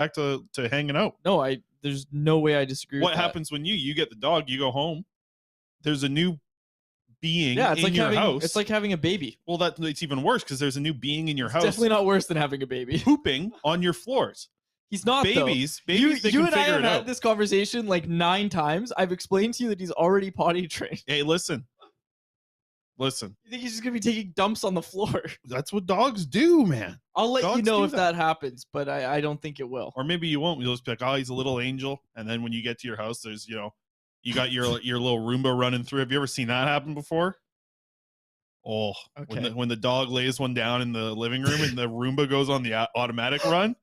back to hanging out. No, there's no way I disagree with What that. happens when you get the dog, you go home, there's a new being it's in like your house. It's like having a baby. Well, it's even worse because there's a new being in your house. Definitely not worse than having a baby. Pooping on your floors. He's not, babies. Though. Babies, you and I have had this conversation like 9 times. I've explained to you that he's already potty trained. Hey, listen. You think he's just going to be taking dumps on the floor? That's what dogs do, man. I'll let you know if that happens, but I don't think it will. Or maybe you won't. You'll just be like, oh, he's a little angel. And then when you get to your house, there's, you got your little Roomba running through. Have you ever seen that happen before? Oh, okay. When the dog lays one down in the living room and the Roomba goes on the automatic run.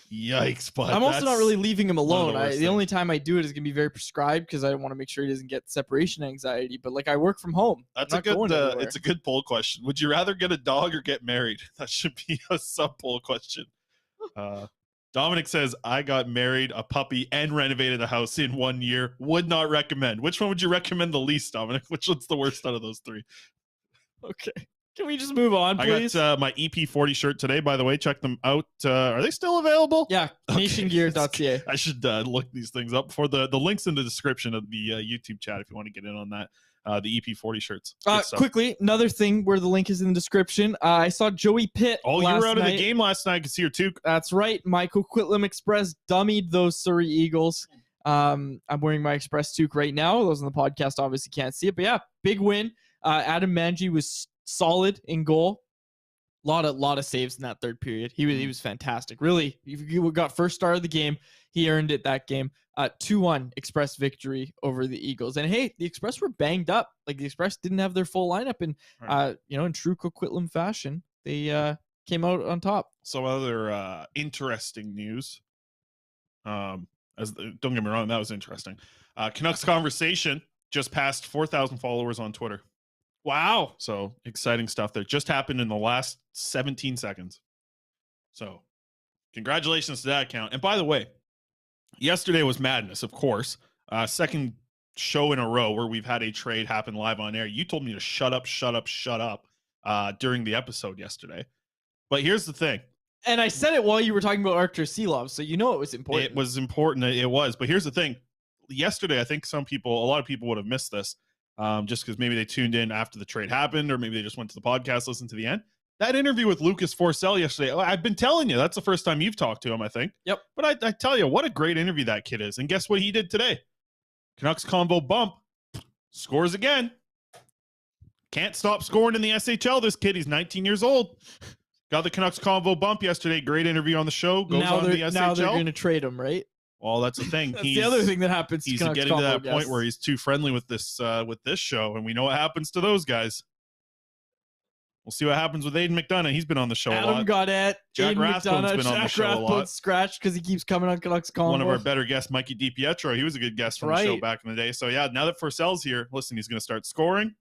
Yikes, but I'm also not really leaving him alone. The only time time I do it is going to be very prescribed because I want to make sure he doesn't get separation anxiety. But like I work from home. That's it's a good poll question. Would you rather get a dog or get married? That should be a sub poll question. Dominic says, I got married, a puppy, and renovated a house in 1 year. Would not recommend. Which one would you recommend the least, Dominic? Which one's the worst out of those 3? Okay. Can we just move on, please? I got my EP40 shirt today, by the way. Check them out. Are they still available? Yeah, nationgear.ca. I should look these things up for the links in the description of the YouTube chat if you want to get in on that. The EP40 shirts. Quickly, another thing where the link is in the description. I saw Joey Pitt. Oh, you were out of the game last night. I could see your toque. That's right. My Coquitlam Express dummied those Surrey Eagles. I'm wearing my Express toque right now. Those on the podcast obviously can't see it, but yeah, big win. Adam Manji was solid in goal. Lot of saves in that third period. He was fantastic. Really, he got first star of the game. He earned it that game. 2-1 Express victory over the Eagles. And hey, the Express were banged up. Like the Express didn't have their full lineup, and in true Coquitlam fashion, they came out on top. Some other interesting news. Don't get me wrong, that was interesting. Canucks Conversation just passed 4,000 followers on Twitter. Wow. So exciting stuff there. Just happened in the last 17 seconds. So congratulations to that account. And by the way, yesterday was madness, of course. Second show in a row where we've had a trade happen live on air. You told me to shut up during the episode yesterday. But here's the thing. And I said it while you were talking about Arctur Seelov, so you know it was important. It was important. It was. But here's the thing. Yesterday, I think a lot of people would have missed this. Just because maybe they tuned in after the trade happened, or maybe they just went to the podcast, listened to the end. That interview with Lucas Forsell yesterday, I've been telling you, that's the first time you've talked to him, I think. Yep. But I tell you, what a great interview that kid is. And guess what he did today? Canucks Convo bump. Scores again. Can't stop scoring in the SHL, this kid. He's 19 years old. Got the Canucks Convo bump yesterday. Great interview on the show. Goes on the SHL. Now they're going to trade him, right? Well, that's the thing. That's the other thing that happens. He's getting to that point where he's too friendly with this show, and we know what happens to those guys. We'll see what happens with Aiden McDonough. He's been on the show a lot. Adam Gaudette, Jack Rathbone's been on the show a lot. Scratched because he keeps coming on Canucks Convo. One of our better guests, Mikey DiPietro. He was a good guest from the show back in the day. So yeah, now that Forsell's here, listen, he's going to start scoring.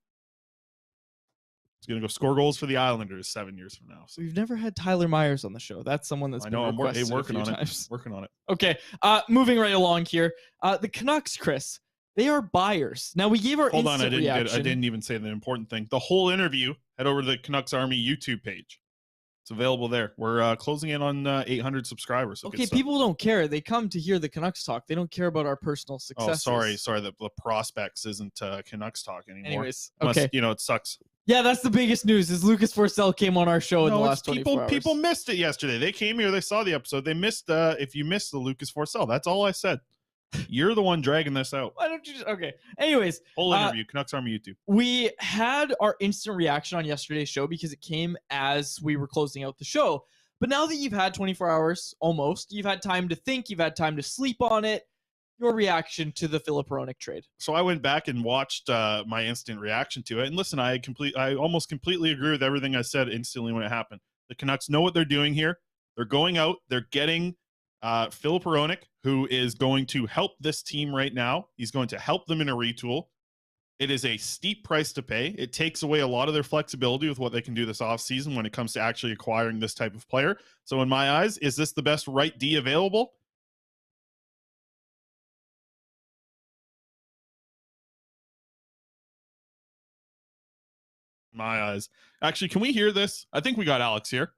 He's going to go score goals for the Islanders 7 years from now. So we've never had Tyler Myers on the show. That's someone that's been requested working on times. it. Working on it. Okay, moving right along here. The Canucks, Chris, they are buyers. Now we gave our instant reaction. I didn't even say the important thing. The whole interview, head over to the CanucksArmy YouTube page. It's available there. We're closing in on 800 subscribers. So okay, people don't care. They come to hear the Canucks talk. They don't care about our personal successes. Oh, sorry. The prospects isn't Canucks talk anymore. Anyways, okay. It sucks. Yeah, that's the biggest news is Lucas Forsell came on our show in the last 24 hours. People missed it yesterday. They came here. They saw the episode. They missed if you missed the Lucas Forsell. That's all I said. You're the one dragging this out. Why don't you just... Okay. Anyways. Whole interview, CanucksArmy YouTube. We had our instant reaction on yesterday's show because it came as we were closing out the show. But now that you've had 24 hours, almost, you've had time to think, you've had time to sleep on it, your reaction to the Filip Hronek trade. So I went back and watched my instant reaction to it. And listen, I almost completely agree with everything I said instantly when it happened. The Canucks know what they're doing here. They're going out. They're getting Filip Hronek, who is going to help this team right now. He's going to help them in a retool. It is a steep price to pay. It takes away a lot of their flexibility with what they can do this offseason when it comes to actually acquiring this type of player. So in my eyes, is this the best right D available? My eyes. Actually, can we hear this? I think we got Alex here.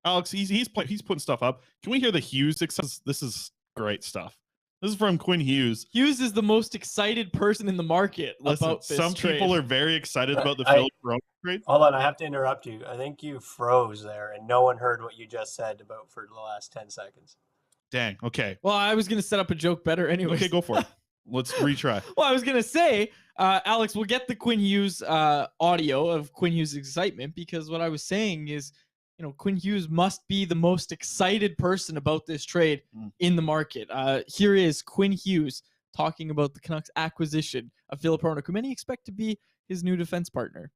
Alex, he's putting stuff up. Can we hear the Hughes success? This is great stuff. This is from Quinn Hughes. Hughes is the most excited person in the market about this some trade. People are very excited about the Filip Hronek trade. Hold on, I have to interrupt you. I think you froze there, and no one heard what you just said about for the last 10 seconds. Dang. Okay. Well, I was going to set up a joke better anyway. Okay, go for it. Let's retry. Well, I was going to say, Alex, we'll get the Quinn Hughes audio of Quinn Hughes' excitement, because what I was saying is, Quinn Hughes must be the most excited person about this trade in the market. Here is Quinn Hughes talking about the Canucks acquisition of Filip Hronek, who many expect to be his new defense partner.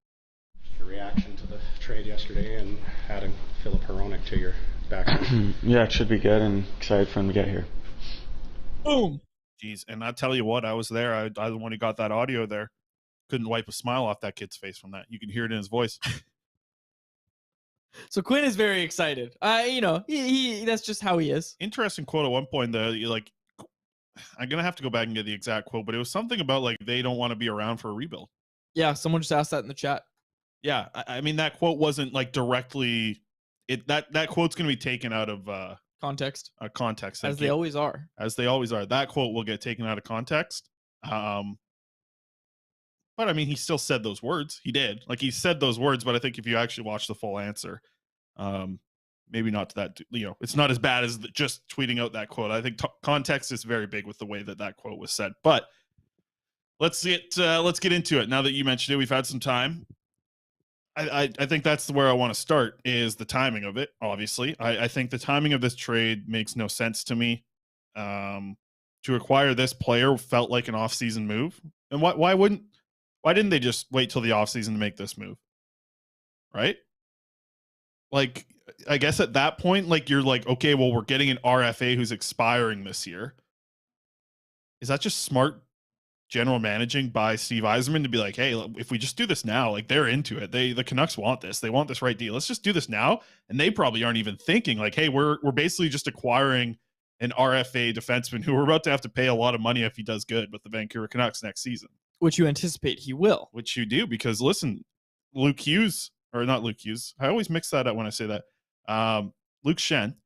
Your reaction to the trade yesterday and adding Filip Hronek to your back? Yeah, it should be good, and excited for him to get here. Boom. Jeez, and I tell you what, I was there. I the one who got that audio there. Couldn't wipe a smile off that kid's face from that. You can hear it in his voice. So Quinn is very excited. He that's just how he is. Interesting quote at one point. I'm gonna have to go back and get the exact quote, but it was something about like they don't want to be around for a rebuild. Yeah, someone just asked that in the chat. Yeah, I mean that quote wasn't like directly. That quote's gonna be taken out of context. Context, as they always are. As they always are. That quote will get taken out of context. But I mean, he still said those words. He did. Like, he said those words, but I think if you actually watch the full answer, maybe not to that, it's not as bad as just tweeting out that quote. I think context is very big with the way that quote was said. But let's get into it. Now that you mentioned it, we've had some time. I think that's where I want to start, is the timing of it, obviously. I think the timing of this trade makes no sense to me. To acquire this player felt like an off-season move. And why didn't they just wait till the offseason to make this move? Right? Like, I guess at that point, like, you're like, okay, well, we're getting an RFA who's expiring this year. Is that just smart general managing by Steve Yzerman to be like, hey, if we just do this now, like, they're into it. The Canucks want this. They want this right deal. Let's just do this now. And they probably aren't even thinking like, hey, we're basically just acquiring an RFA defenseman who we're about to have to pay a lot of money if he does good with the Vancouver Canucks next season. Which you anticipate he will. Which you do, because listen, Luke Hughes, or not Luke Hughes, I always mix that up when I say that. Luke Shen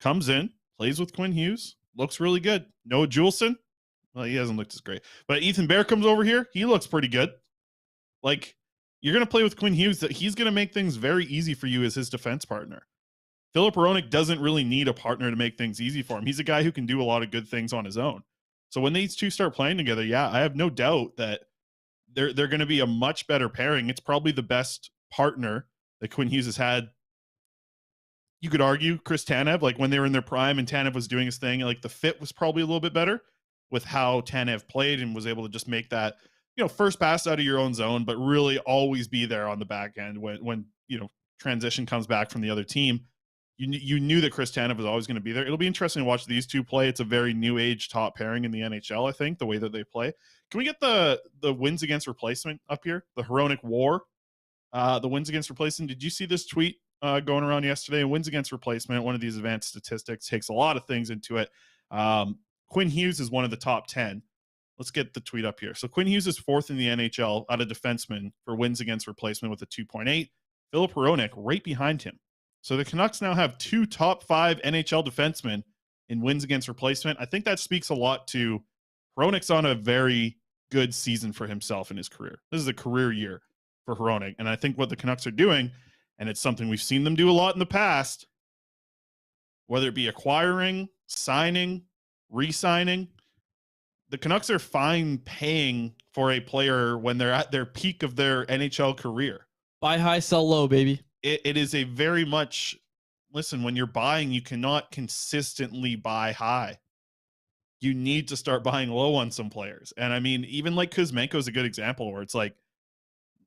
comes in, plays with Quinn Hughes, looks really good. Noah Juleson, well, he hasn't looked as great. But Ethan Bear comes over here, he looks pretty good. Like, you're going to play with Quinn Hughes, that he's going to make things very easy for you as his defense partner. Filip Hronek doesn't really need a partner to make things easy for him. He's a guy who can do a lot of good things on his own. So when these two start playing together, yeah, I have no doubt that they're going to be a much better pairing. It's probably the best partner that Quinn Hughes has had. You could argue Chris Tanev, like when they were in their prime and Tanev was doing his thing, like the fit was probably a little bit better with how Tanev played and was able to just make that, first pass out of your own zone, but really always be there on the back end when transition comes back from the other team. You knew that Chris Tanev was always going to be there. It'll be interesting to watch these two play. It's a very new age top pairing in the NHL, I think, the way that they play. Can we get the wins against replacement up here? The Hronek War, the wins against replacement. Did you see this tweet going around yesterday? Wins against replacement, one of these advanced statistics, takes a lot of things into it. Quinn Hughes is one of the top 10. Let's get the tweet up here. So Quinn Hughes is fourth in the NHL out of defensemen for wins against replacement with a 2.8. Filip Hronek right behind him. So the Canucks now have two top 5 NHL defensemen in wins against replacement. I think that speaks a lot to Hronek's on a very good season for himself in his career. This is a career year for Hronek. And I think what the Canucks are doing, and it's something we've seen them do a lot in the past, whether it be acquiring, signing, re-signing, the Canucks are fine paying for a player when they're at their peak of their NHL career. Buy high, sell low, baby. It is a very much, listen, when you're buying, you cannot consistently buy high. You need to start buying low on some players. And I mean, even like Kuzmenko is a good example where it's like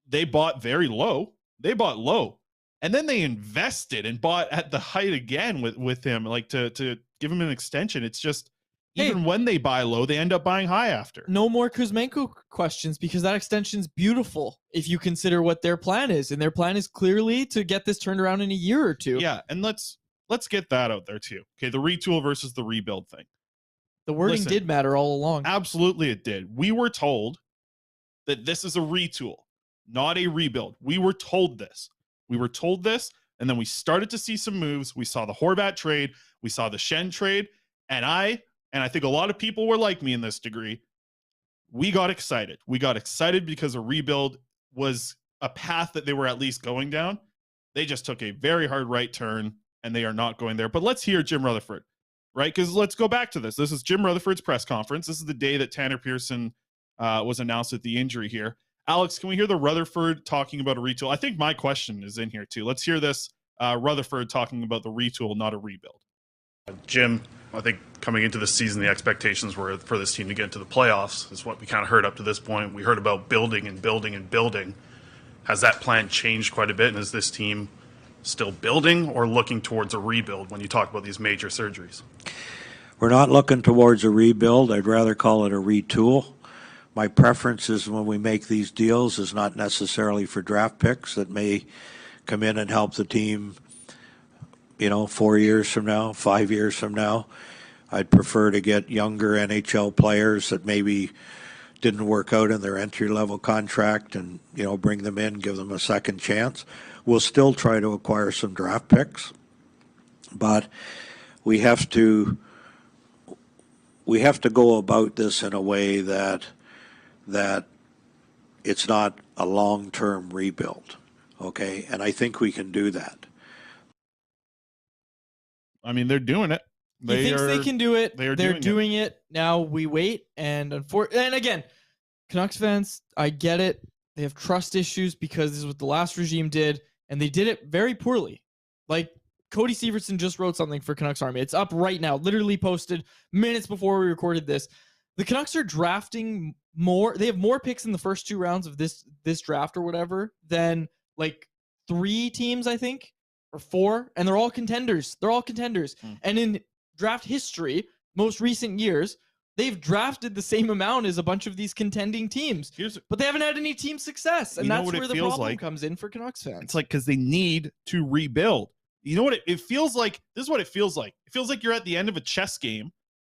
they bought very low. They bought low. And then they invested and bought at the height again with him, like to give him an extension. It's just, even when they buy low, they end up buying high after. No more Kuzmenko questions, because that extension's beautiful if you consider what their plan is. And their plan is clearly to get this turned around in a year or two. Yeah, and let's get that out there too. Okay, the retool versus the rebuild thing. The wording did matter all along. Absolutely it did. We were told that this is a retool, not a rebuild. We were told this. We were told this And then we started to see some moves. We saw the Horvat trade. We saw the Shen trade. And I think a lot of people were like me in this degree. We got excited. We got excited because a rebuild was a path that they were at least going down. They just took a very hard right turn, and they are not going there. But let's hear Jim Rutherford, right? Because let's go back to this. This is Jim Rutherford's press conference. This is the day that Tanner Pearson was announced with the injury here. Alex, can we hear the Rutherford talking about a retool? I think my question is in here too. Let's hear this. Rutherford talking about the retool, not a rebuild. Jim, I think coming into the season, the expectations were for this team to get into the playoffs. Is what we kind of heard up to this point. We heard about building and building and building. Has that plan changed quite a bit? And is this team still building or looking towards a rebuild when you talk about these major surgeries? We're not looking towards a rebuild. I'd rather call it a retool. My preference is when we make these deals is not necessarily for draft picks that may come in and help the team, 4 years from now, 5 years from now. I'd prefer to get younger NHL players that maybe didn't work out in their entry-level contract and, bring them in, give them a second chance. We'll still try to acquire some draft picks, but we have to go about this in a way that it's not a long-term rebuild, okay? And I think we can do that. I mean, they're doing it. He thinks they can do it. They're doing it. Now we wait. And again, Canucks fans, I get it. They have trust issues because this is what the last regime did, and they did it very poorly. Like, Cody Severson just wrote something for Canucks Army. It's up right now, literally posted minutes before we recorded this. The Canucks are drafting more. They have more picks in the first 2 rounds of this draft or whatever than like 3 teams, I think, or 4, and they're all contenders. And in draft history, most recent years, they've drafted the same amount as a bunch of these contending teams, but they haven't had any team success, and that's where the problem comes in for Canucks fans. It's like because they need to rebuild. You know what it feels like? This is what it feels like. It feels like you're at the end of a chess game,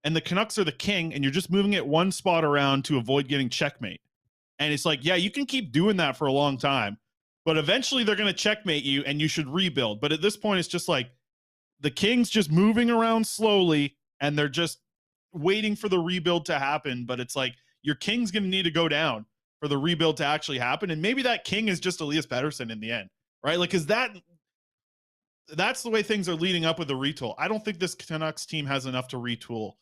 and the Canucks are the king, and you're just moving it one spot around to avoid getting checkmate. And it's like, yeah, you can keep doing that for a long time, but eventually they're going to checkmate you, and you should rebuild. But at this point, it's just like the king's just moving around slowly, and they're just waiting for the rebuild to happen. But it's like your king's going to need to go down for the rebuild to actually happen. And maybe that king is just Elias Pettersson in the end, right? Like, because that's the way things are leading up with the retool. I don't think this Canucks team has enough to retool.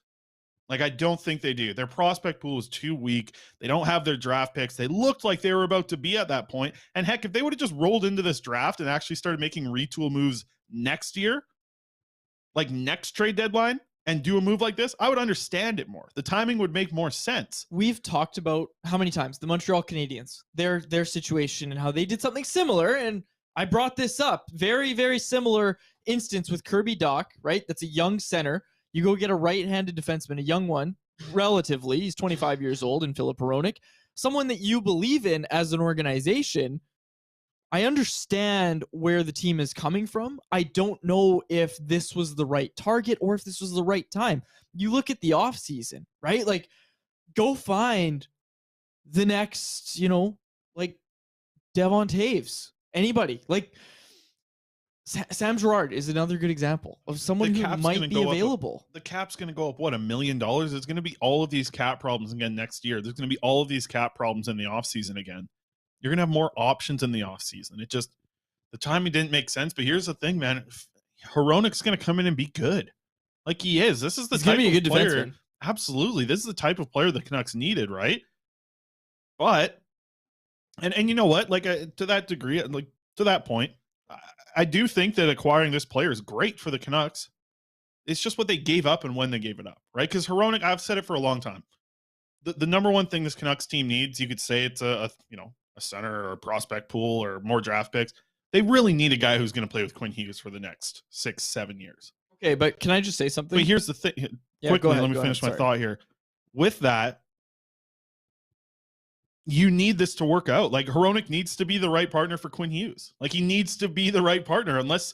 Like, I don't think they do. Their prospect pool is too weak. They don't have their draft picks. They looked like they were about to be at that point. And heck, if they would have just rolled into this draft and actually started making retool moves next year, like next trade deadline, and do a move like this, I would understand it more. The timing would make more sense. We've talked about how many times the Montreal Canadiens, their situation and how they did something similar. And I brought this up. Very, very similar instance with Kirby Dach, right? That's a young center. You go get a right-handed defenseman, a young one, relatively. He's 25 years old, and Filip Hronek. Someone that you believe in as an organization. I understand where the team is coming from. I don't know if this was the right target or if this was the right time. You look at the offseason, right? Like, go find the next, like Devon Taves. Anybody. Like, Sam Girard is another good example of someone who might be available. The cap's going to go up, what, $1 million? There's going to be all of these cap problems again next year. There's going to be all of these cap problems in the offseason again. You're going to have more options in the offseason. The timing didn't make sense, but here's the thing, man. Hronek's going to come in and be good. Like he is. This is the type of player. Defenseman. Absolutely. This is the type of player the Canucks needed, right? But, and you know what? Like, to that degree, like to that point, I do think that acquiring this player is great for the Canucks. It's just what they gave up and when they gave it up, right? Because Hronek, I've said it for a long time. The number one thing this Canucks team needs, you could say it's a center or a prospect pool or more draft picks. They really need a guy who's going to play with Quinn Hughes for the next 6-7 years. Okay, but can I just say something? But here's the thing. Yeah, quickly, let me finish my thought here. With that, you need this to work out. Like, Hronek needs to be the right partner for Quinn Hughes. Like, he needs to be the right partner unless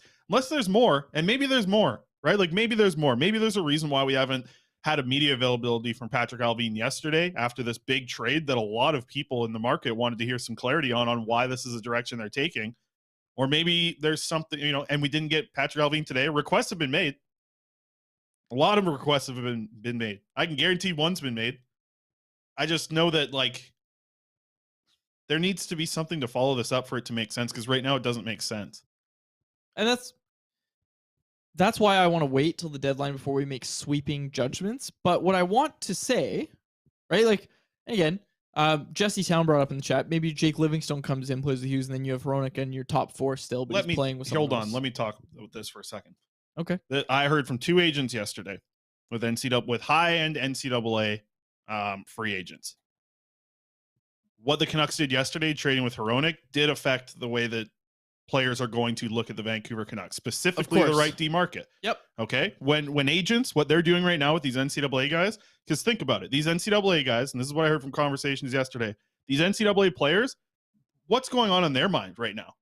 there's more, and maybe there's more, right? Like, maybe there's more. Maybe there's a reason why we haven't had a media availability from Patrick Allvin yesterday after this big trade that a lot of people in the market wanted to hear some clarity on why this is the direction they're taking. Or maybe there's something, and we didn't get Patrick Allvin today. Requests have been made. A lot of requests have been made. I can guarantee one's been made. I just know that, like, there needs to be something to follow this up for it to make sense, because right now it doesn't make sense. And that's why I want to wait till the deadline before we make sweeping judgments. But what I want to say, right, like, again, Jesse Town brought up in the chat, maybe Jake Livingstone comes in, plays with Hughes, and then you have Hronek in your top 4 still, but he's playing with someone else. Let me talk about this for a second. Okay. I heard from 2 agents yesterday with high-end NCAA free agents. What the Canucks did yesterday, trading with Hronek, did affect the way that players are going to look at the Vancouver Canucks, specifically the right D market. Yep. Okay. When agents, what they're doing right now with these NCAA guys, because think about it, these NCAA guys, and this is what I heard from conversations yesterday, these NCAA players, what's going on in their mind right now?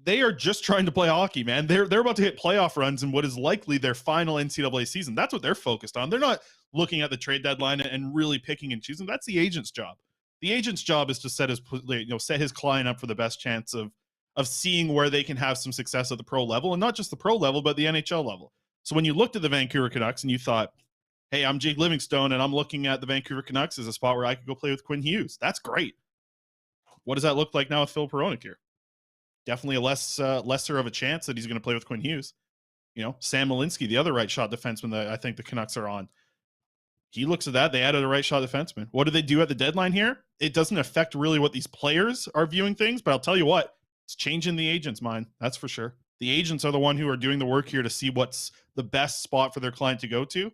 They are just trying to play hockey, man. They're about to hit playoff runs in what is likely their final NCAA season. That's what they're focused on. They're not looking at the trade deadline and really picking and choosing. That's the agent's job. The agent's job is to set his client up for the best chance of seeing where they can have some success at the pro level, and not just the pro level, but the NHL level. So when you looked at the Vancouver Canucks and you thought, hey, I'm Jake Livingstone and I'm looking at the Vancouver Canucks as a spot where I could go play with Quinn Hughes. That's great. What does that look like now with Filip Hronek here? Definitely a lesser of a chance that he's going to play with Quinn Hughes. Sam Malinsky, the other right shot defenseman that I think the Canucks are on. He looks at that. They added a right shot defenseman. What do they do at the deadline here? It doesn't affect really what these players are viewing things, but I'll tell you what, it's changing the agent's mind. That's for sure. The agents are the one who are doing the work here to see what's the best spot for their client to go to.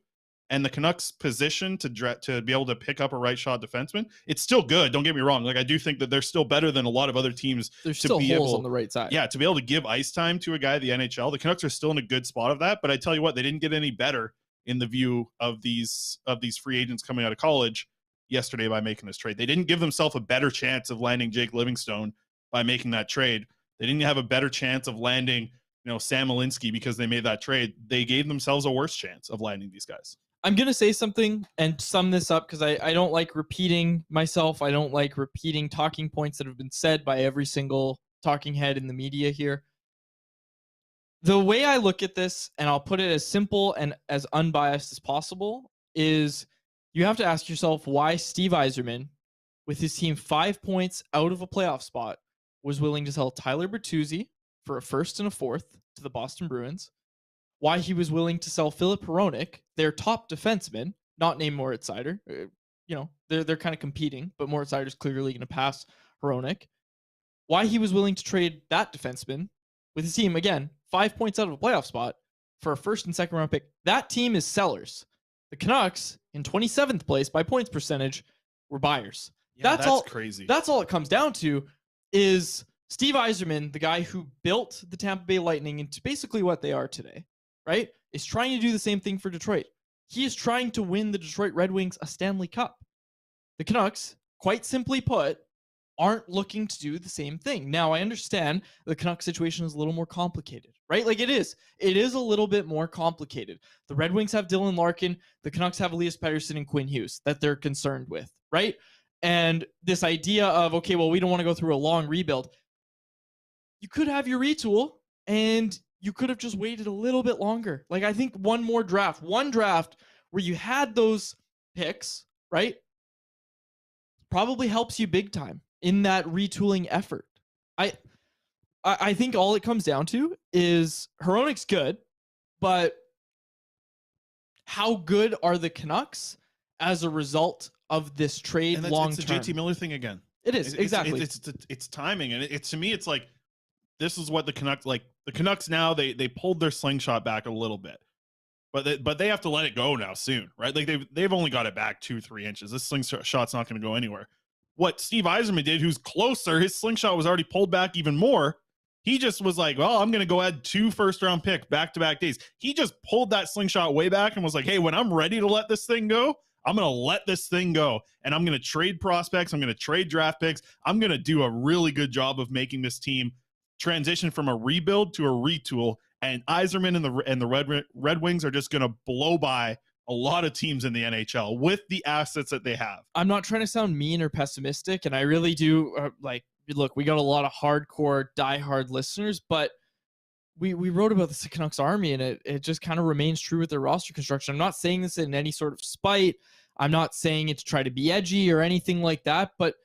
And the Canucks' position to be able to pick up a right shot defenseman, it's still good. Don't get me wrong. Like, I do think that they're still better than a lot of other teams. There's still holes on the right side. Yeah, to be able to give ice time to a guy at the NHL. The Canucks are still in a good spot of that. But I tell you what, they didn't get any better in the view of these free agents coming out of college yesterday by making this trade. They didn't give themselves a better chance of landing Jake Livingstone by making that trade. They didn't have a better chance of landing, Sam Malinsky because they made that trade. They gave themselves a worse chance of landing these guys. I'm going to say something and sum this up because I don't like repeating myself. I don't like repeating talking points that have been said by every single talking head in the media here. The way I look at this, and I'll put it as simple and as unbiased as possible, is you have to ask yourself why Steve Yzerman, with his team 5 points out of a playoff spot, was willing to sell Tyler Bertuzzi for a first and a fourth to the Boston Bruins. Why he was willing to sell Filip Hronek, their top defenseman, not named Moritz Seider. They're kind of competing, but Moritz Seider's clearly going to pass Hronek. Why he was willing to trade that defenseman with his team, again, 5 points out of a playoff spot for a first and second round pick. That team is sellers. The Canucks, in 27th place by points percentage, were buyers. Yeah, that's crazy. That's all it comes down to is Steve Yzerman, the guy who built the Tampa Bay Lightning into basically what they are today, right, is trying to do the same thing for Detroit. He is trying to win the Detroit Red Wings a Stanley Cup. The Canucks, quite simply put, aren't looking to do the same thing. Now, I understand the Canucks situation is a little more complicated, right? Like, it is. It is a little bit more complicated. The Red Wings have Dylan Larkin. The Canucks have Elias Pettersson and Quinn Hughes that they're concerned with, right? And this idea of, okay, well, we don't want to go through a long rebuild. You could have your retool, and you could have just waited a little bit longer. Like, I think one draft where you had those picks, right, probably helps you big time in that retooling effort. I think all it comes down to is Hronek's good, but how good are the Canucks as a result of this trade long term? It's a JT Miller thing again. It is, exactly. It's timing, and to me, it's like, this is what the Canucks now, they pulled their slingshot back a little bit, but they have to let it go now soon, right? Like they've only got it back 2-3 inches. This slingshot's not going to go anywhere. What Steve Yzerman did, who's closer, his slingshot was already pulled back even more. He just was like, well, I'm going to go add 2 first-round picks back-to-back days. He just pulled that slingshot way back and was like, hey, when I'm ready to let this thing go, I'm going to let this thing go, and I'm going to trade prospects. I'm going to trade draft picks. I'm going to do a really good job of making this team transition from a rebuild to a retool. And Yzerman and the Red Wings are just going to blow by a lot of teams in the NHL with the assets that they have. I'm not trying to sound mean or pessimistic, and I really do look, we got a lot of hardcore, diehard listeners, but we wrote about this at Canucks Army, and it just kind of remains true with their roster construction. I'm not saying this in any sort of spite. I'm not saying it to try to be edgy or anything like that, but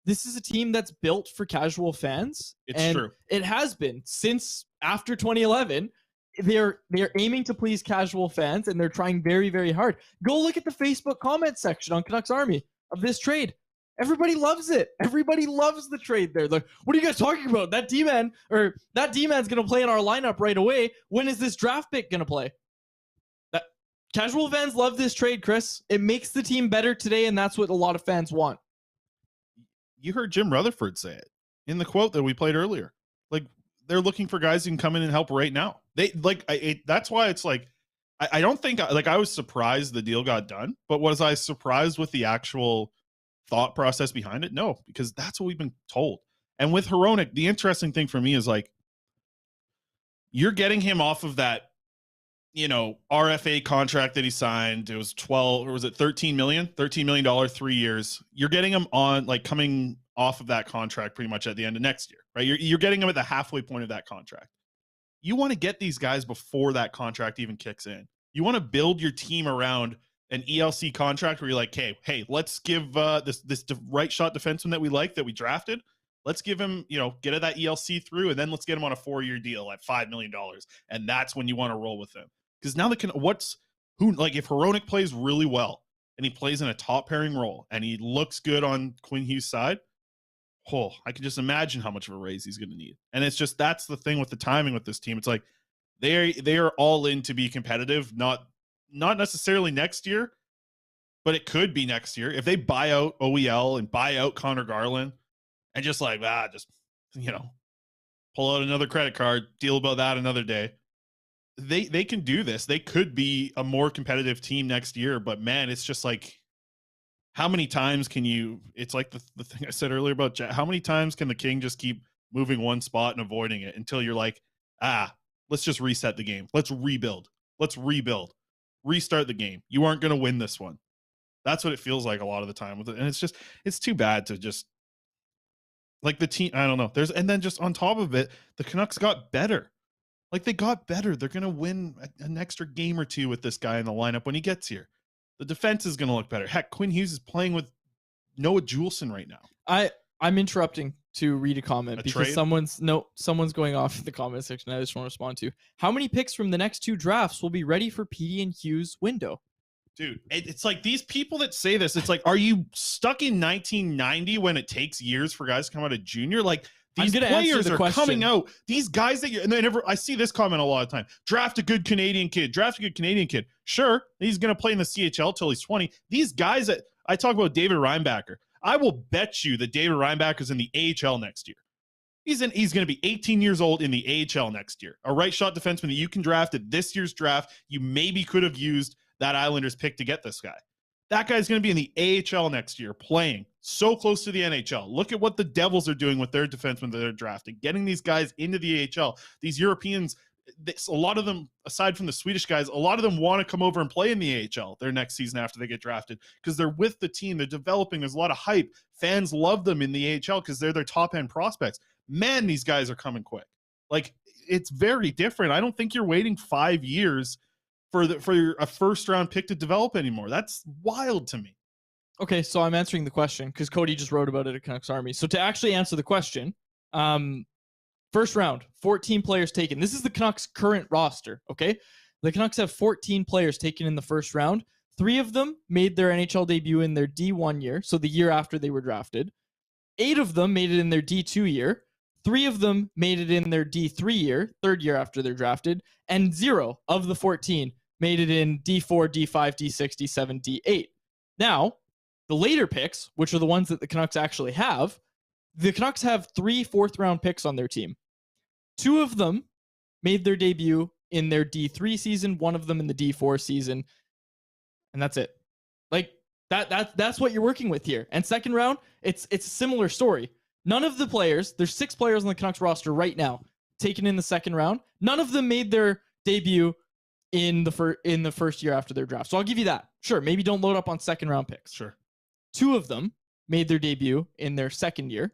this is a team that's built for casual fans. It's true. It has been since after 2011. They're aiming to please casual fans, and they're trying very, very hard. Go look at the Facebook comment section on Canucks Army of this trade. Everybody loves it. Everybody loves the trade there. Like, what are you guys talking about? That D-man's going to play in our lineup right away. When is this draft pick going to play? That casual fans love this trade, Chris. It makes the team better today, and that's what a lot of fans want. You heard Jim Rutherford say it in the quote that we played earlier. Like, they're looking for guys who can come in and help right now. That's why it's like, I don't think, I was surprised the deal got done, but was I surprised with the actual thought process behind it? No, because that's what we've been told. And with Hronek, the interesting thing for me is like, you're getting him off of that, RFA contract that he signed. It was 12, or was it $13 million, $13 million, 3 years. You're getting him on, like, coming off of that contract pretty much at the end of next year, right? You're getting him at the halfway point of that contract. You want to get these guys before that contract even kicks in. You want to build your team around an ELC contract where you're like, hey, let's give this right shot defenseman that we like, that we drafted. Let's give him, get that ELC through, and then let's get him on a 4-year deal at $5 million. And that's when you want to roll with him. Because now if Hronek plays really well and he plays in a top pairing role and he looks good on Quinn Hughes' side, I can just imagine how much of a raise he's going to need. And it's just, that's the thing with the timing with this team. It's like they are all in to be competitive, not necessarily next year, but it could be next year. If they buy out OEL and buy out Connor Garland and just pull out another credit card, deal about that another day, they can do this. They could be a more competitive team next year, but man, it's just like, how many times can you, it's like the thing I said earlier about how many times can the King just keep moving one spot and avoiding it until you're like, let's just reset the game. Let's rebuild. Restart the game. You aren't going to win this one. That's what it feels like a lot of the time with it. And it's too bad to just, like, the team, I don't know. And then just on top of it, the Canucks got better. Like, they got better. They're going to win an extra game or two with this guy in the lineup when he gets here. The defense is going to look better. Heck, Quinn Hughes is playing with Noah Juleson right now. I'm interrupting to read a comment because trade? someone's going off in the comment section. I just want to respond to. How many picks from the next 2 drafts will be ready for PD and Hughes window? Dude, it's like these people that say this, it's like, are you stuck in 1990 when it takes years for guys to come out of junior? Like, these players are coming out. These guys I see this comment a lot of time. Draft a good Canadian kid. Sure, he's going to play in the CHL till he's 20. These guys that I talk about, David Reinbacher, I will bet you that David Reinbacher is in the AHL next year. He's going to be 18 years old in the AHL next year. A right shot defenseman that you can draft at this year's draft. You maybe could have used that Islanders pick to get this guy. That guy's going to be in the AHL next year, playing so close to the NHL. Look at what the Devils are doing with their defensemen that they're drafting, getting these guys into the AHL. These Europeans, a lot of them, aside from the Swedish guys, a lot of them want to come over and play in the AHL their next season after they get drafted because they're with the team. They're developing. There's a lot of hype. Fans love them in the AHL because they're their top-end prospects. Man, these guys are coming quick. Like, it's very different. I don't think you're waiting 5 years for a first-round pick to develop anymore. That's wild to me. Okay, so I'm answering the question because Cody just wrote about it at Canucks Army. So to actually answer the question, first round, 14 players taken. This is the Canucks' current roster, okay? The Canucks have 14 players taken in the first round. 3 of them made their NHL debut in their D1 year, so the year after they were drafted. 8 of them made it in their D2 year. 3 of them made it in their D3 year, 3rd year after they're drafted. And 0 of the 14 made it in D4, D5, D6, D7, D8. Now, the later picks, which are the ones that the Canucks actually have, the Canucks have 3 4th-round picks on their team. 2 of them made their debut in their D3 season, 1 of them in the D4 season, and that's it. Like, that's what you're working with here. And second round, it's a similar story. None of the players, there's 6 players on the Canucks roster right now taken in the second round. None of them made their debut in the first year after their draft. So I'll give you that. Sure, maybe don't load up on second round picks. Sure. 2 of them made their debut in their second year.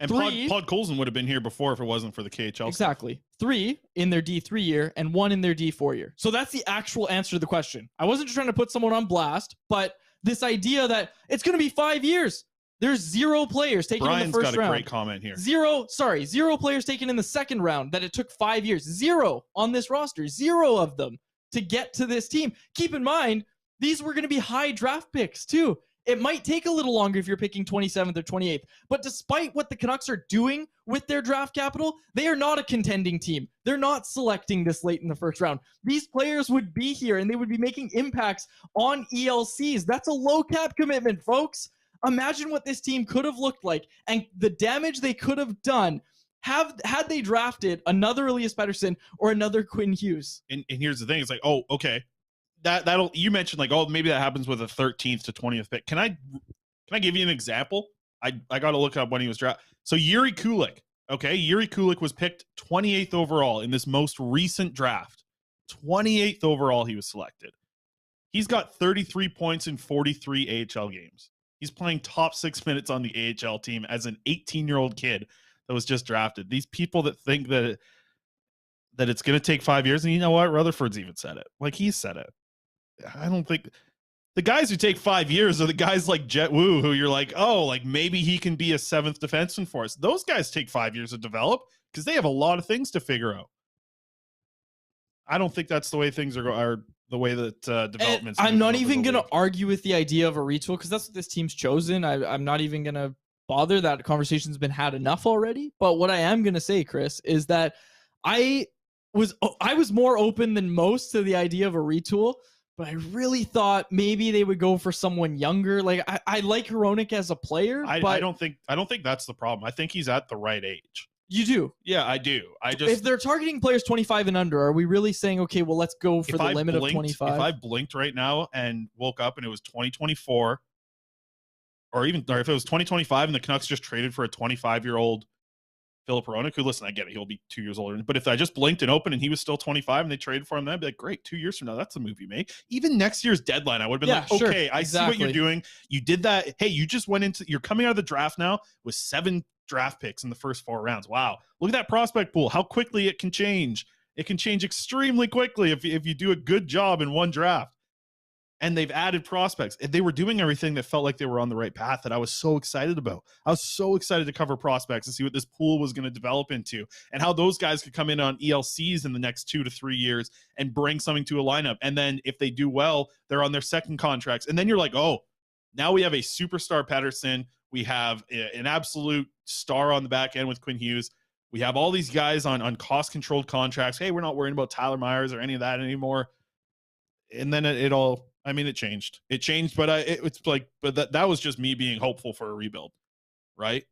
And Three- Pod Colson would have been here before if it wasn't for the KHL. Exactly. 3 in their D3 year and 1 in their D4 year. So that's the actual answer to the question. I wasn't trying to put someone on blast, but this idea that it's going to be 5 years. There's 0 players taken in the first round. Brian's got a great comment here. 0 players taken in the second round that it took 5 years. 0 on this roster. 0 of them to get to this team. Keep in mind, these were going to be high draft picks too. It might take a little longer if you're picking 27th or 28th. But despite what the Canucks are doing with their draft capital, they are not a contending team. They're not selecting this late in the first round. These players would be here and they would be making impacts on ELCs. That's a low cap commitment, folks. Imagine what this team could have looked like and the damage they could have done had they drafted another Elias Pettersson or another Quinn Hughes. And here's the thing. It's like, oh, okay. That'll you mentioned like, oh, maybe that happens with a 13th to 20th pick. Can I give you an example? I got to look up when he was drafted. So Yuri Kulik, okay, Yuri Kulik was picked 28th overall in this most recent draft. 28th overall, he was selected. He's got 33 points in 43 AHL games. He's playing top 6 minutes on the AHL team as an 18-year-old kid that was just drafted. These people that think that it's going to take 5 years, and you know what? Rutherford's even said it. Like, he said it. I don't think the guys who take 5 years are the guys like Jet Wu, who you're like, oh, like maybe he can be a 7th defenseman for us. Those guys take 5 years to develop because they have a lot of things to figure out. I don't think that's the way things are the way that development's. I'm not even going to argue with the idea of a retool because that's what this team's chosen. I'm not even going to bother. That conversation's been had enough already. But what I am going to say, Chris, is that I was more open than most to the idea of a retool. But I really thought maybe they would go for someone younger. Like I like Hronek as a player. I don't think that's the problem. I think he's at the right age. You do? Yeah, I do. If they're targeting players 25 and under, are we really saying, okay, well, let's go for the limit of 25? If I blinked right now and woke up and it was 2024, or if it was 2025 and the Canucks just traded for a 25-year-old Filip Hronek, who, listen, I get it, he'll be 2 years older. But if I just blinked and opened and he was still 25 and they traded for him, then I'd be like, great, 2 years from now, that's a move you make. Even next year's deadline, I would have been like, sure, okay, I see what you're doing. You did that. Hey, you just you're coming out of the draft now with 7 draft picks in the first 4 rounds. Wow. Look at that prospect pool, how quickly it can change. It can change extremely quickly if you do a good job in one draft. And they've added prospects. They were doing everything that felt like they were on the right path that I was so excited about. I was so excited to cover prospects and see what this pool was going to develop into and how those guys could come in on ELCs in the next 2 to 3 years and bring something to a lineup. And then if they do well, they're on their second contracts. And then you're like, oh, now we have a superstar Pettersson. We have an absolute star on the back end with Quinn Hughes. We have all these guys on cost-controlled contracts. Hey, we're not worrying about Tyler Myers or any of that anymore. And then it all... I mean, it changed. But it's like, but that was just me being hopeful for a rebuild, right?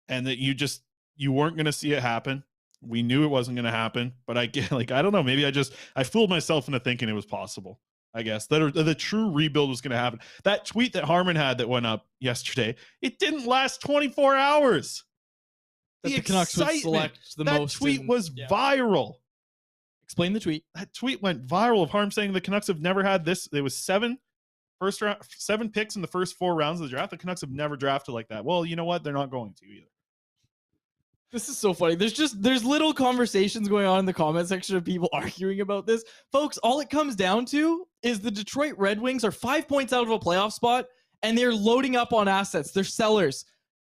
And that you weren't going to see it happen. We knew it wasn't going to happen. But I don't know. Maybe I fooled myself into thinking it was possible. I guess that the true rebuild was going to happen. That tweet that Harmon had that went up yesterday, it didn't last 24 hours. The Canucks would select the most. That tweet was viral. Explain the tweet. That tweet went viral of Harm saying the Canucks have never had this. There was 7 picks in the first 4 rounds of the draft. The Canucks have never drafted like that. Well, you know what? They're not going to either. This is so funny. There's little conversations going on in the comment section of people arguing about this. Folks, all it comes down to is the Detroit Red Wings are 5 points out of a playoff spot, and they're loading up on assets. They're sellers.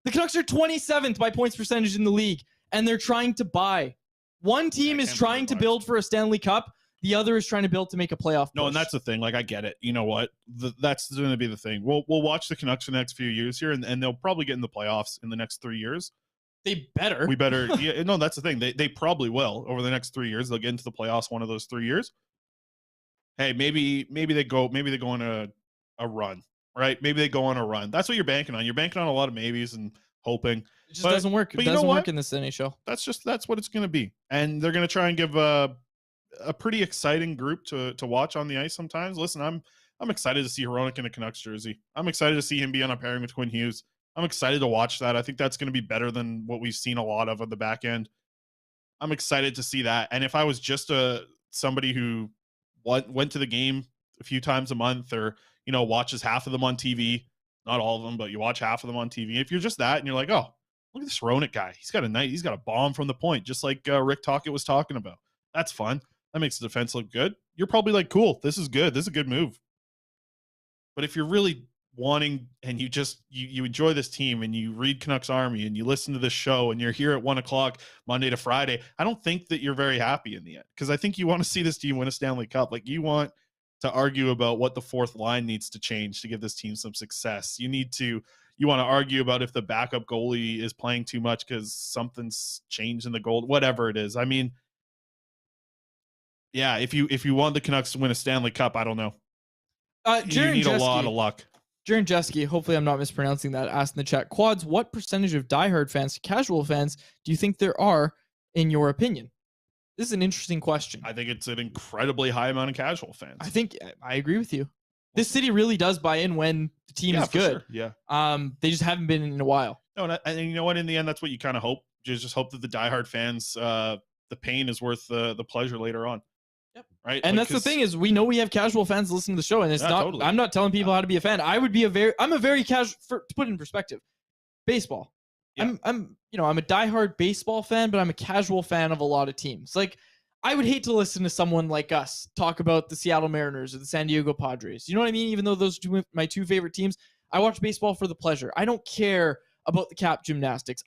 The Canucks are 27th by points percentage in the league, and they're trying to buy. One team is trying to build for a Stanley Cup. The other is trying to build to make a playoff push. No, and that's the thing. Like, I get it. You know what? That's going to be the thing. We'll watch the Canucks for the next few years here, and they'll probably get in the playoffs in the next 3 years. They better. We better. Yeah, no, that's the thing. They probably will over the next 3 years. They'll get into the playoffs one of those 3 years. Hey, maybe they go on a run, right? Maybe they go on a run. That's what you're banking on. You're banking on a lot of maybes and hoping. It just doesn't work. It doesn't work in this NHL. That's what it's going to be. And they're going to try and give a pretty exciting group to watch on the ice sometimes. Listen, I'm excited to see Hronek in a Canucks jersey. I'm excited to see him be on a pairing with Quinn Hughes. I'm excited to watch that. I think that's going to be better than what we've seen a lot of on the back end. I'm excited to see that. And if I was just somebody who went to the game a few times a month or, watches half of them on TV, not all of them, but you watch half of them on TV. If you're just that and you're like, oh, Look at this Hronek guy. He's got a bomb from the point, just like Rick Tocchet was talking about. That's fun. That makes the defense look good. You're probably like, cool, this is good. This is a good move. But if you're really wanting and you enjoy this team and you read Canucks Army and you listen to this show and you're here at 1 o'clock Monday to Friday, I don't think that you're very happy in the end, because I think you want to see this team win a Stanley Cup. Like, you want to argue about what the fourth line needs to change to give this team some success. You want to argue about if the backup goalie is playing too much because something's changed in the goal, whatever it is. I mean, yeah, if you want the Canucks to win a Stanley Cup, I don't know. You need a lot of luck. Jaron Jeske, hopefully I'm not mispronouncing that, asked in the chat, Quads, what percentage of diehard fans to casual fans do you think there are, in your opinion? This is an interesting question. I think it's an incredibly high amount of casual fans. I agree with you. This city really does buy in when the team is good. Sure. Yeah. They just haven't been in a while. No, and you know what? In the end, that's what you kind of hope. Just hope that the diehard fans, the pain is worth the pleasure later on. Yep. Right. And that's the thing, is we know we have casual fans listening to the show, and it's not. Totally. I'm not telling people how to be a fan. I'm a very casual. To put it in perspective, baseball. Yeah. I'm a diehard baseball fan, but I'm a casual fan of a lot of teams. Like, I would hate to listen to someone like us talk about the Seattle Mariners or the San Diego Padres. You know what I mean? Even though those are my two favorite teams, I watch baseball for the pleasure. I don't care about the cap gymnastics.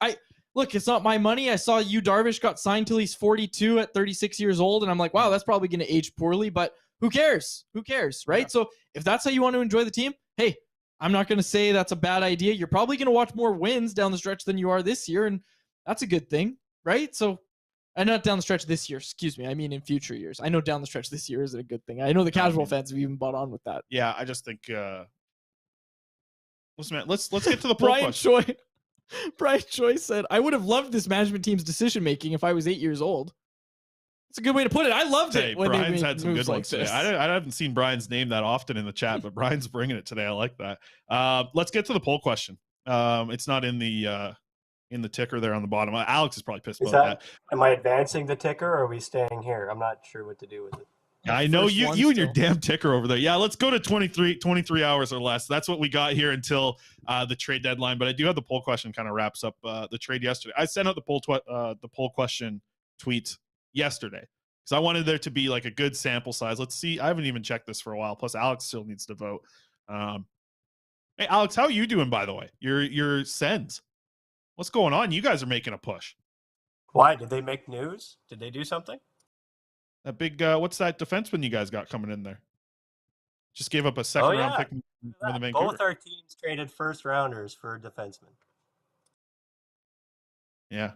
Look, it's not my money. I saw Yu Darvish got signed till he's 42 at 36 years old, and I'm like, wow, that's probably going to age poorly, but who cares? Who cares, right? Yeah. So if that's how you want to enjoy the team, hey, I'm not going to say that's a bad idea. You're probably going to watch more wins down the stretch than you are this year, and that's a good thing, right? So, and not down the stretch this year, excuse me. I mean in future years. I know down the stretch this year isn't a good thing. I know the casual fans have even bought on with that. Yeah, I just think, listen, man, let's get to the poll question. Brian Choi said, I would have loved this management team's decision-making if I was 8 years old. It's a good way to put it. I loved it when Brian's they had some good ones today. I haven't seen Brian's name that often in the chat, but Brian's bringing it today. I like that. Let's get to the poll question. It's not in the ticker there on the bottom. Alex is probably pissed about that. Am I advancing the ticker, or are we staying here? I'm not sure what to do with it. I know you and your damn ticker over there. Yeah, let's go to 23 hours or less. That's what we got here until the trade deadline. But I do have the poll question kind of wraps up the trade yesterday. I sent out the poll question tweet yesterday because I wanted there to be like a good sample size. Let's see. I haven't even checked this for a while. Plus, Alex still needs to vote. Hey, Alex, how are you doing, by the way? Your Sens. What's going on? You guys are making a push. Why? Did they make news? Did they do something? That big, what's that defenseman you guys got coming in there? Just gave up a second round pick for the Vancouver. Both our teams traded first rounders for defensemen. Yeah.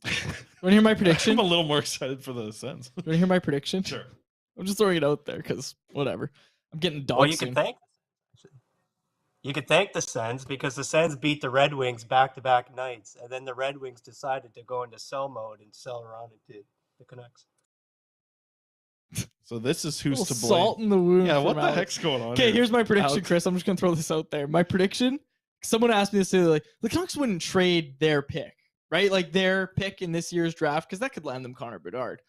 Want to hear my prediction? I'm a little more excited for the Sens. You want to hear my prediction? Sure. I'm just throwing it out there because whatever. I'm getting dogged. Well, you could thank the Sens because the Sens beat the Red Wings back-to-back nights, and then the Red Wings decided to go into sell mode and sell around into the Canucks. So this is who's to blame. Salt in the wound. Yeah, what the heck's going on? Okay, here's my prediction, Chris. I'm just gonna throw this out there. My prediction. Someone asked me this today, like, the Canucks wouldn't trade their pick, right? Like their pick in this year's draft, because that could land them Connor Bedard.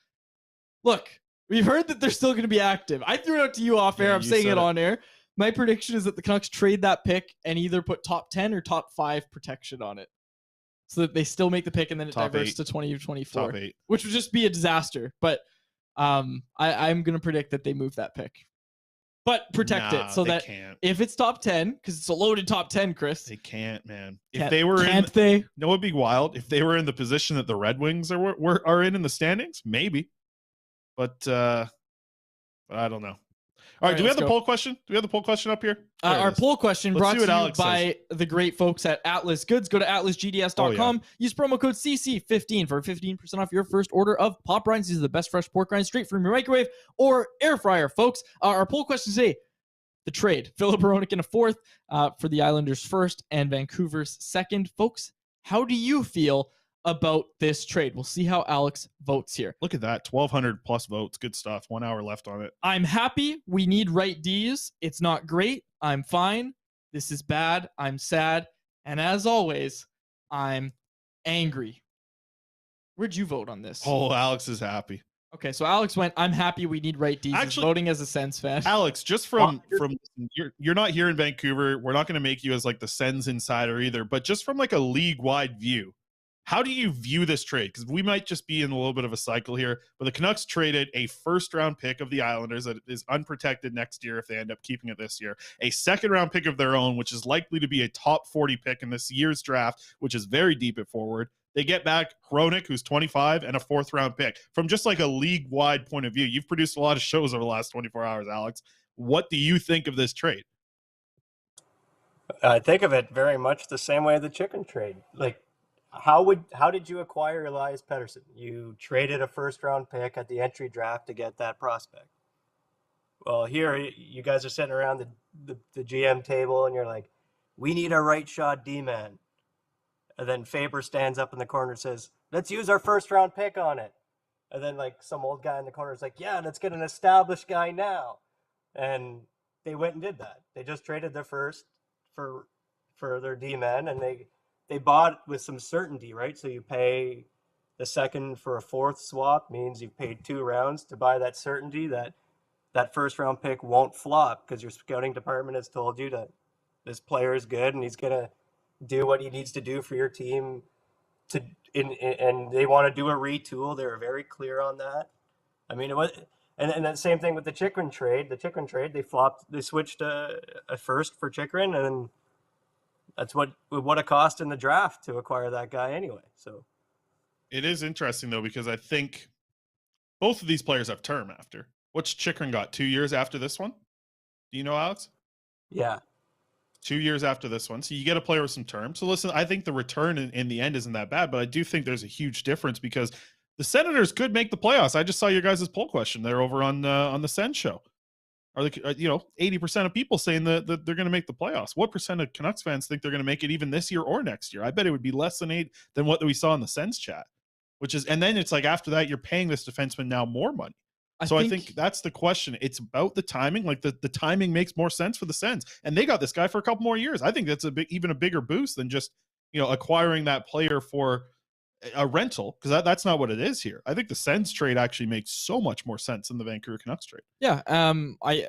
Look, we've heard that they're still going to be active. I threw it out to you off air. I'm saying it on air. My prediction is that the Canucks trade that pick and either put top 10 or top 5 protection on it, so that they still make the pick and then it diverts to 2024, which would just be a disaster. But I'm going to predict that they move that pick, but protect it so that if it's top 10, because it's a loaded top 10, Chris. They can't, man. If they were they? No, it'd be wild if they were in the position that the Red Wings are in the standings, maybe. But I don't know. All right, do we have the poll question? Do we have the poll question up here? Our poll question brought to you by the great folks at Atlas Goods. Go to atlasgds.com. Use promo code CC15 for 15% off your first order of pop rinds. These are the best fresh pork rinds straight from your microwave or air fryer, folks. Our poll question today, the trade. Filip Hronek in a fourth for the Islanders' first and Vancouver's second. Folks, how do you feel about this trade? We'll see how Alex votes here. Look at that, 1,200 plus votes. Good stuff. 1 hour left on it. I'm happy. We need right D's. It's not great. I'm fine. This is bad. I'm sad. And as always, I'm angry. Where'd you vote on this? Oh, Alex is happy. Okay, so Alex went, I'm happy we need right D's. Actually, voting as a Sens fan. Alex, just from you're not here in Vancouver. We're not going to make you as like the Sens insider either, but just from like a league-wide view, How do you view this trade? Because we might just be in a little bit of a cycle here, but the Canucks traded a first-round pick of the Islanders that is unprotected next year if they end up keeping it this year, a second-round pick of their own, which is likely to be a top 40 pick in this year's draft, which is very deep at forward. They get back Hronek, who's 25, and a fourth-round pick. From just like a league-wide point of view, you've produced a lot of shows over the last 24 hours, Alex. What do you think of this trade? I think of it very much the same way the chicken trade. Like, how did you acquire Elias Pettersson? You traded a first-round pick at the entry draft to get that prospect. Well, here you guys are sitting around the GM table, and you're like, we need a right-shot D-man. And then Faber stands up in the corner and says, let's use our first-round pick on it. And then, like, some old guy in the corner is like, yeah, let's get an established guy now. And they went and did that. They just traded their first for their D-man, and they bought with some certainty, right? So you pay the second for a fourth swap, means you've paid 2 rounds to buy that certainty that first-round pick won't flop because your scouting department has told you that this player is good and he's going to do what he needs to do for your team and they want to do a retool. They were very clear on that. I mean, it was, and that same thing with the Chychrun trade. The Chychrun trade, they switched a first for Chychrun, and that's what it cost in the draft to acquire that guy anyway. So it is interesting though, because I think both of these players have term after. What's Chychrun got? 2 years after this one? Do you know, Alex? Yeah. 2 years after this one. So you get a player with some term. So listen, I think the return in the end isn't that bad, but I do think there's a huge difference because the Senators could make the playoffs. I just saw your guys' poll question there over on the Sen show. Are they, 80% of people saying that they're going to make the playoffs. What percent of Canucks fans think they're going to make it even this year or next year? I bet it would be less than 8 than what we saw in the Sens chat, and then it's like after that, you're paying this defenseman now more money. I think that's the question. It's about the timing. Like the timing makes more sense for the Sens, and they got this guy for a couple more years. I think that's even a bigger boost than just acquiring that player for a rental, because that's not what it is here. I think the Sens trade actually makes so much more sense than the Vancouver Canucks trade. Yeah. I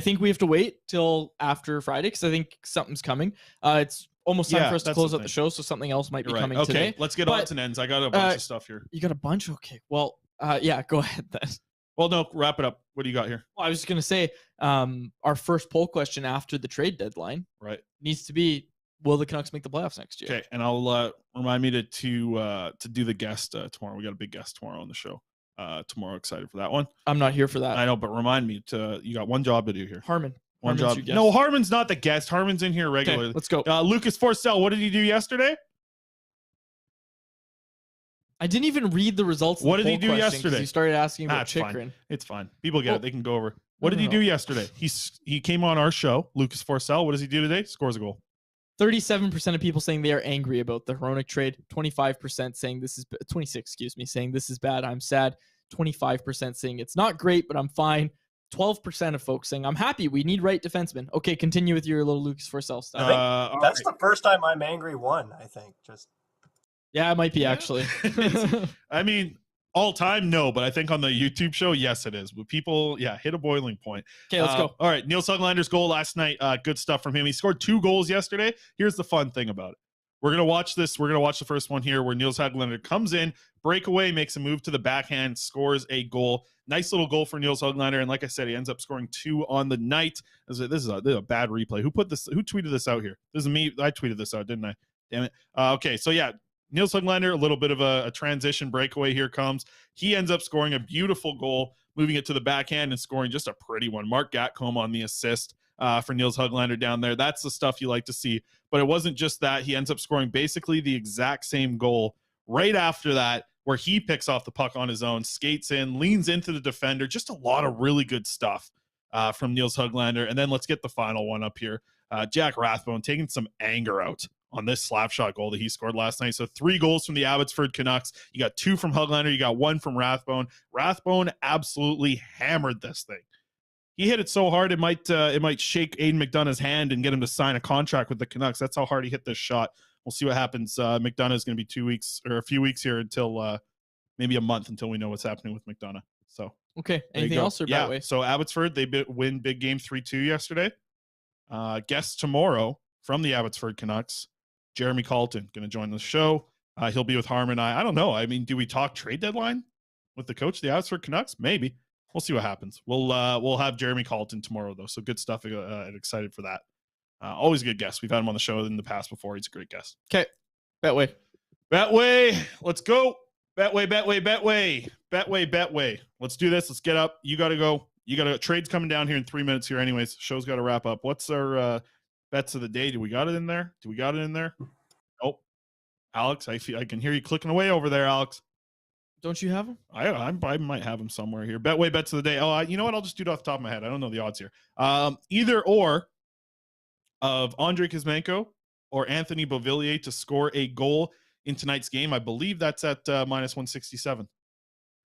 think we have to wait till after Friday because I think something's coming. It's almost time for us to close out the show, so something else might be coming today. Okay, let's get odds and ends. I got a bunch of stuff here. You got a bunch? Okay. Well, yeah, go ahead then. Well, no, wrap it up. What do you got here? Well, I was just going to say our first poll question after the trade deadline needs to be, will the Canucks make the playoffs next year? Okay, and I'll remind me to do the guest tomorrow. We got a big guest tomorrow on the show. Tomorrow, excited for that one. I'm not here for that. I know, but remind me you got one job to do here. Harmon's job. No, Harmon's not the guest. Harmon's in here regularly. Okay, let's go. Lucas Forsell, what did he do yesterday? I didn't even read the results. What did he do yesterday? You started asking about Chychrun. It's fine. People get it. They can go over. What did he do yesterday? He came on our show, Lucas Forsell. What does he do today? Scores a goal. 37% of people saying they are angry about the Hronek trade. 25% saying 26, saying this is bad. I'm sad. 25% saying it's not great, but I'm fine. 12% of folks saying I'm happy. We need right defensemen. Okay, continue with your little Lucas Forsell stuff. That's the first time I'm angry one, I think. Yeah, it might be actually. I mean, all time, no, but I think on the YouTube show, yes, it is. But people, hit a boiling point. Okay, let's go. All right, Nils Höglander's goal last night. Good stuff from him. He scored 2 goals yesterday. Here's the fun thing about it. We're going to watch this. We're going to watch the first one here where Nils Höglander comes in, breakaway, makes a move to the backhand, scores a goal. Nice little goal for Nils Höglander. And like I said, he ends up scoring 2 on the night. This is a bad replay. Who tweeted this out here? This is me. I tweeted this out, didn't I? Damn it. Okay, so yeah. Nils Höglander, a little bit of a transition breakaway here comes. He ends up scoring a beautiful goal, moving it to the backhand and scoring just a pretty one. Mark Gatcomb on the assist for Nils Höglander down there. That's the stuff you like to see. But it wasn't just that. He ends up scoring basically the exact same goal right after that, where he picks off the puck on his own, skates in, leans into the defender. Just a lot of really good stuff from Nils Höglander. And then let's get the final one up here. Jack Rathbone taking some anger out on this slap shot goal that he scored last night. So 3 goals from the Abbotsford Canucks. You got 2 from Höglander. You got 1 from Rathbone. Rathbone absolutely hammered this thing. He hit it so hard it might shake Aiden McDonough's hand and get him to sign a contract with the Canucks. That's how hard he hit this shot. We'll see what happens. McDonough is going to be 2 weeks or a few weeks here until maybe a month until we know what's happening with McDonough. So okay, anything else or Betway? So Abbotsford, they win big game 3-2 yesterday. Guests tomorrow from the Abbotsford Canucks. Jeremy Colton going to join the show. He'll be with Harmon. I don't know. I mean, do we talk trade deadline with the coach of the Abbotsford Canucks? Maybe. We'll see what happens. We'll have Jeremy Colton tomorrow, though. So good stuff. And excited for that. Always a good guest. We've had him on the show in the past before. He's a great guest. Okay. Betway. Let's go. Betway. Let's do this. Let's get up. You got to go. Trade's coming down here in 3 minutes here anyways. Show's got to wrap up. What's our bets of the day? Do we got it in there? Nope. Alex, I can hear you clicking away over there, Alex. Don't you have him? I might have him somewhere here. Betway bets of the day. Oh, you know what? I'll just do it off the top of my head. I don't know the odds here. Either or of Andrei Kuzmenko or Anthony Beauvillier to score a goal in tonight's game. I believe that's at minus 167.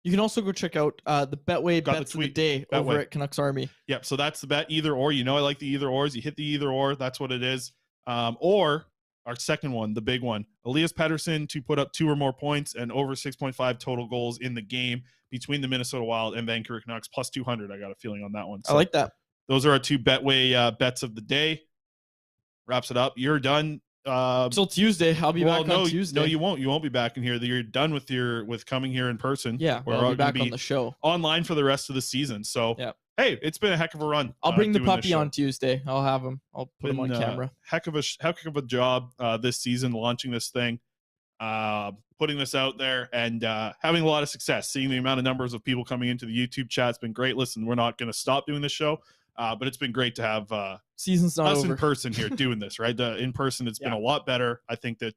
You can also go check out the Betway bets of the day over at Canucks Army. Yep. So that's the bet. Either or. I like the either ors. You hit the either or. That's what it is. Or our second one, the big one, Elias Pettersson to put up 2 or more points and over 6.5 total goals in the game between the Minnesota Wild and Vancouver Canucks, plus 200. I got a feeling on that one. So I like that. Those are our 2 Betway bets of the day. Wraps it up. You're done. Till Tuesday. I'll be back on Tuesday. No, you won't. You won't be back in here. You're done with coming here in person. Yeah, I'll be back on the show. Online for the rest of the season. So, hey, it's been a heck of a run. I'll bring the puppy on Tuesday. I'll have him. I'll put him on camera. Heck of a job this season, launching this thing, putting this out there, and having a lot of success. Seeing the amount of numbers of people coming into the YouTube chat has been great. Listen, we're not going to stop doing this show. But it's been great to have season's not us over. In person here doing this, right? In person, it's been a lot better. I think that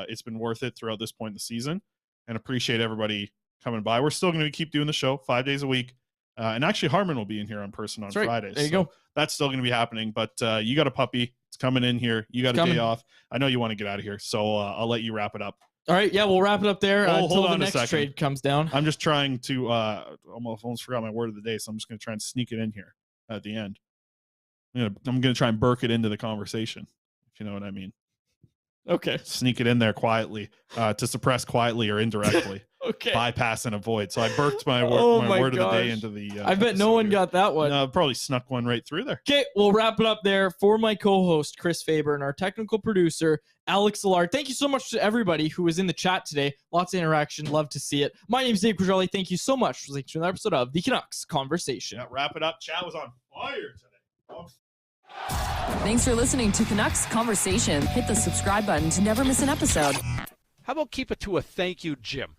it's been worth it throughout this point in the season, and appreciate everybody coming by. We're still going to keep doing the show 5 days a week. And actually, Harmon will be in here in person on Fridays. There you go. That's still going to be happening. But you got a puppy. It's coming in here. You got a day off. I know you want to get out of here, so I'll let you wrap it up. All right. Yeah, we'll wrap it up there until the next trade comes down. I'm just trying to almost forgot my word of the day, so I'm just going to try and sneak it in here at the end. I'm going to try and burk it into the conversation, if you know what I mean. Okay. Sneak it in there quietly to suppress quietly or indirectly. Okay. Bypass and avoid. So I burked my word of the day into the I bet no one got that one. No, probably snuck one right through there. Okay, we'll wrap it up there for my co-host, Chris Faber, and our technical producer, Alex Allard. Thank you so much to everybody who was in the chat today. Lots of interaction. Love to see it. My name is Dave Quadrelli. Thank you so much for listening to another episode of the Canucks Conversation. Yeah, wrap it up. Chat was on fire today. Thanks for listening to Canucks Conversation. Hit the subscribe button to never miss an episode. How about keep it to a thank you, Jim?